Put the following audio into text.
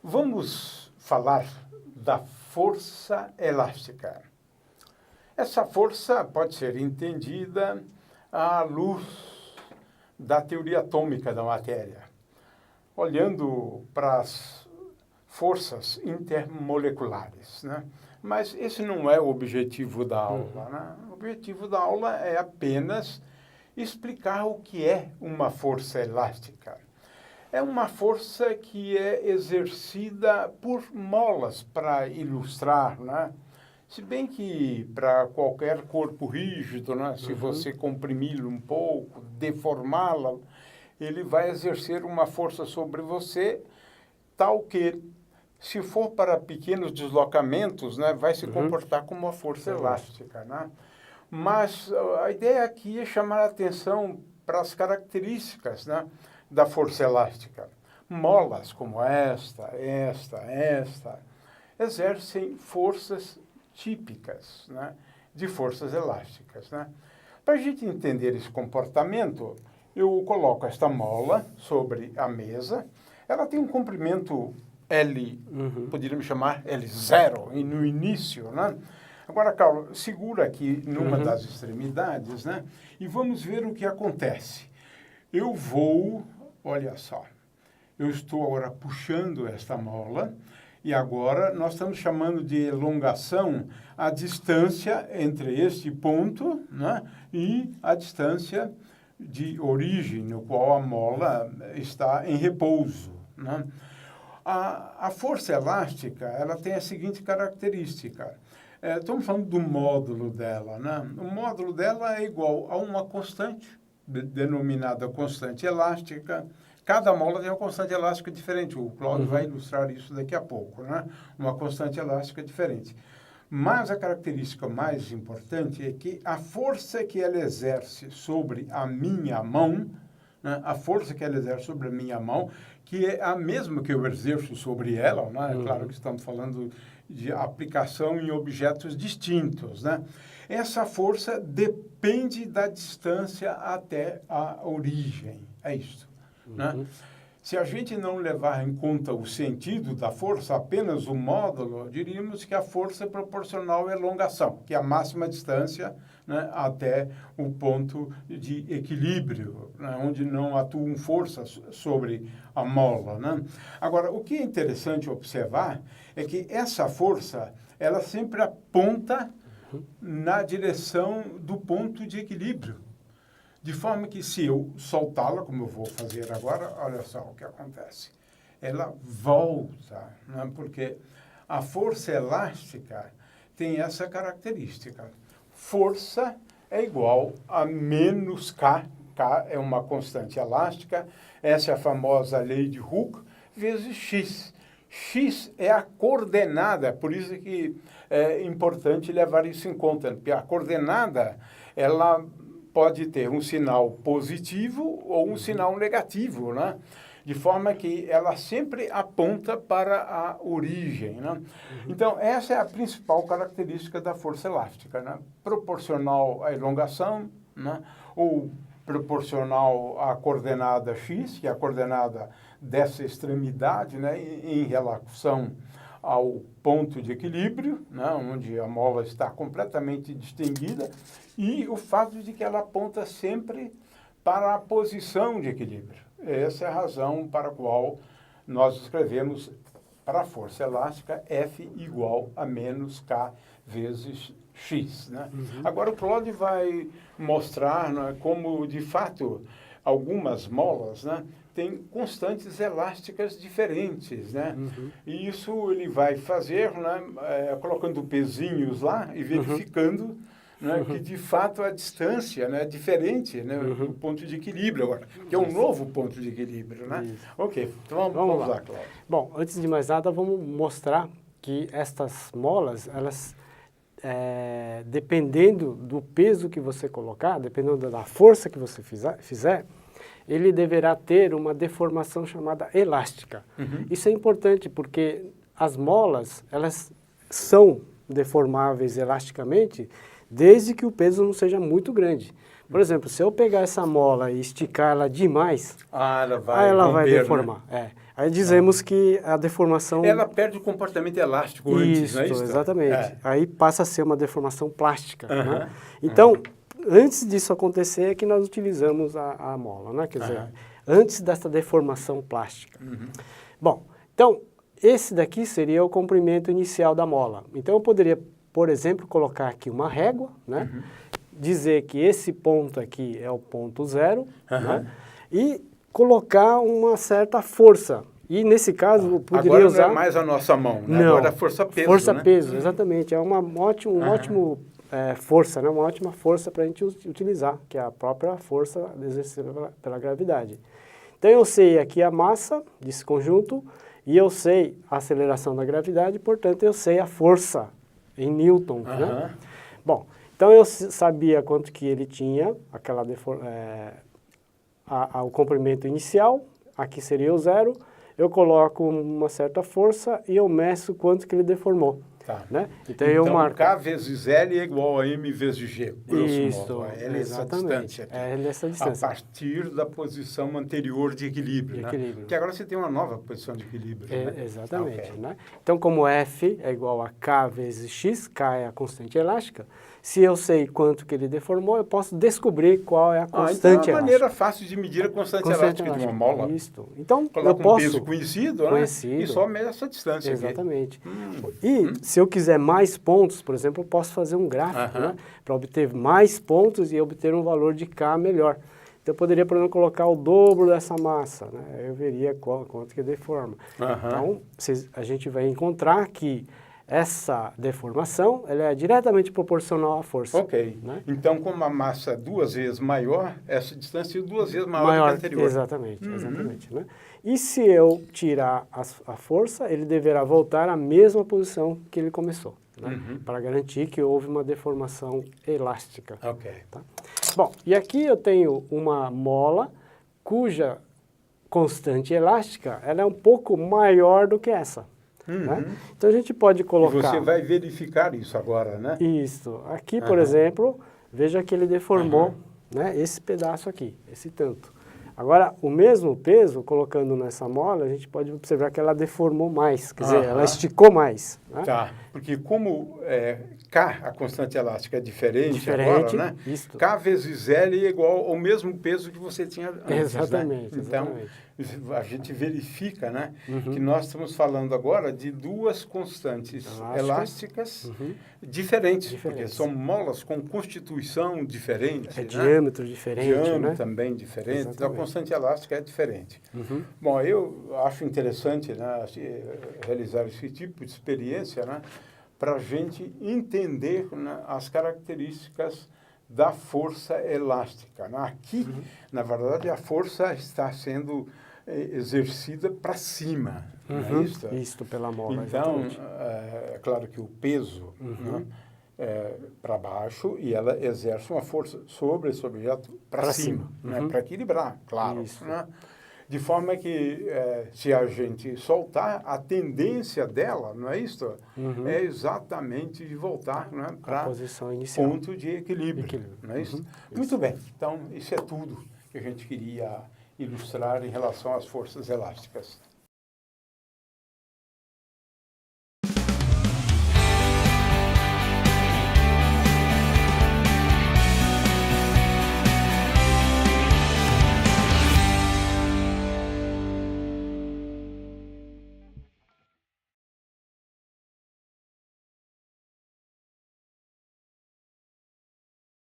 Vamos falar da força elástica. Essa força pode ser entendida à luz da teoria atômica da matéria, olhando para as forças intermoleculares, né? Mas esse não é o objetivo da aula, né? O objetivo da aula é apenas explicar o que é uma força elástica. É uma força que é exercida por molas, para ilustrar, né? Se bem que para qualquer corpo rígido, né? Se você comprimi-lo um pouco, deformá-lo, ele vai exercer uma força sobre você, tal que, se for para pequenos deslocamentos, né? Vai se comportar como uma força elástica, né? Mas a ideia aqui é chamar a atenção para as características, né, da força elástica. Molas como esta, exercem forças típicas, né, de forças elásticas, né? Para a gente entender esse comportamento, eu coloco esta mola sobre a mesa. Ela tem um comprimento L, poderíamos chamar L0, no início, né? Agora, Carlos, segura aqui numa das extremidades, né? E vamos ver o que acontece. Eu vou, olha só, eu estou agora puxando esta mola e agora nós estamos chamando de elongação a distância entre este ponto, né, e a distância de origem, no qual a mola está em repouso, né? A força elástica, ela tem a seguinte característica. Estamos falando do módulo dela, né? O módulo dela é igual a uma constante, denominada constante elástica. Cada mola tem uma constante elástica diferente. O Cláudio vai ilustrar isso daqui a pouco, né? Uma constante elástica diferente. Mas a característica mais importante é que a força que ela exerce sobre a minha mão, né? A força que ela exerce sobre a minha mão, que é a mesma que eu exerço sobre ela, né? É claro que estamos falando de aplicação em objetos distintos, né? Essa força depende da distância até a origem, é isso, né? Se a gente não levar em conta o sentido da força, apenas o módulo, diríamos que a força é proporcional à elongação, que é a máxima distância, né, até o ponto de equilíbrio, né, onde não atuam forças sobre a mola, né? Agora, o que é interessante observar é que essa força, ela sempre aponta na direção do ponto de equilíbrio. De forma que, se eu soltá-la, como eu vou fazer agora, olha só o que acontece. Ela volta, né? Porque a força elástica tem essa característica. Força é igual a menos K. K é uma constante elástica. Essa é a famosa lei de Hooke, vezes X. X é a coordenada, por isso que é importante levar isso em conta. Porque a coordenada, ela pode ter um sinal positivo ou um sinal negativo, né? De forma que ela sempre aponta para a origem, né? Então, essa é a principal característica da força elástica, né? Proporcional à elongação, né? Ou proporcional à coordenada x, que é a coordenada dessa extremidade, né? Em relação ao ponto de equilíbrio, né, onde a mola está completamente distendida, e o fato de que ela aponta sempre para a posição de equilíbrio. Essa é a razão para a qual nós escrevemos para a força elástica F igual a menos K vezes X, né? Agora o Claude vai mostrar, né, como, de fato, algumas molas, né, tem constantes elásticas diferentes, né? E isso ele vai fazer, né, colocando pezinhos lá e verificando, né, que de fato a distância, né, é diferente, né, do ponto de equilíbrio agora, que é um novo ponto de equilíbrio, né? Isso. Ok, então vamos lá, Cláudio. Bom, antes de mais nada, vamos mostrar que estas molas, elas, dependendo do peso que você colocar, dependendo da força que você fizer, ele deverá ter uma deformação chamada elástica. Isso é importante porque as molas, elas são deformáveis elasticamente desde que o peso não seja muito grande. Por exemplo, se eu pegar essa mola e esticar ela demais, ela vai ela vai romper, deformar. né? Aí dizemos que a deformação... Ela perde o comportamento elástico antes, não é isso? Exatamente. É. Aí passa a ser uma deformação plástica. Né? Então, antes disso acontecer é que nós utilizamos a mola, né? Quer dizer, antes dessa deformação plástica. Bom, então, esse daqui seria o comprimento inicial da mola. Então, eu poderia, por exemplo, colocar aqui uma régua, né? Dizer que esse ponto aqui é o ponto zero, né? E colocar uma certa força. E nesse caso, eu poderia agora usar... não é mais a nossa mão, né? Não, agora é força-peso, força-peso, exatamente. É uma ótima força, né? Uma ótima força para a gente utilizar, que é a própria força exercida pela gravidade. Então, eu sei aqui a massa desse conjunto e eu sei a aceleração da gravidade, portanto, eu sei a força em Newton, né? Bom, então eu sabia quanto que ele tinha, o comprimento inicial, aqui seria o zero, eu coloco uma certa força e eu meço quanto que ele deformou. Tá. Né? Então eu marco... K vezes L é igual a M vezes G, grosso modo. L é essa distância aqui. É essa distância. A partir da posição anterior de equilíbrio, né? Porque agora você tem uma nova posição de equilíbrio, né? Exatamente. Né? Então, como F é igual a K vezes X, K é a constante elástica, se eu sei quanto que ele deformou, eu posso descobrir qual é a constante elástica. Então é uma maneira fácil de medir a constante elástica de uma mola. Isso. Então, coloca eu posso... um peso conhecido, né? E só mede essa distância. Exatamente. E se eu quiser mais pontos, por exemplo, eu posso fazer um gráfico, né? Para obter mais pontos e obter um valor de K melhor. Então, eu poderia, por exemplo, colocar o dobro dessa massa, né? Eu veria quanto que deforma. Então, a gente vai encontrar que essa deformação ela é diretamente proporcional à força. Né? Então, como a massa é 2 vezes maior, essa distância é 2 vezes maior do que a anterior. Exatamente. Né? E se eu tirar a força, ele deverá voltar à mesma posição que ele começou, né? Para garantir que houve uma deformação elástica. Tá? Bom, e aqui eu tenho uma mola cuja constante elástica ela é um pouco maior do que essa. Né? Então, a gente pode colocar... E você vai verificar isso agora, né? Isso. Aqui, por exemplo, veja que ele deformou né, esse pedaço aqui, esse tanto. Agora, o mesmo peso, colocando nessa mola, a gente pode observar que ela deformou mais, quer dizer, ela esticou mais. Né? Tá, porque como K, a constante elástica, é diferente agora, né? Isto. K vezes L é igual ao mesmo peso que você tinha antes, exatamente, né? Então, a gente verifica, né, que nós estamos falando agora de duas constantes elásticas diferentes, porque são molas com constituição diferente. Diâmetro diferente, diâmetro né? também diferente, então a constante elástica é diferente. Bom, eu acho interessante, né, realizar esse tipo de experiência, né, para a gente entender, né, as características da força elástica. Né? Aqui, na verdade, a força está sendo exercida para cima, não é isso? Isto pela mola, então, é claro que o peso né, para baixo e ela exerce uma força sobre esse objeto para cima, né, para equilibrar, claro. Né? De forma que, se a gente soltar, a tendência dela, não é isso? É exatamente de voltar, né, para o ponto de equilíbrio. Não é isso? Muito bem. Então, isso é tudo que a gente queria ilustrar em relação às forças elásticas.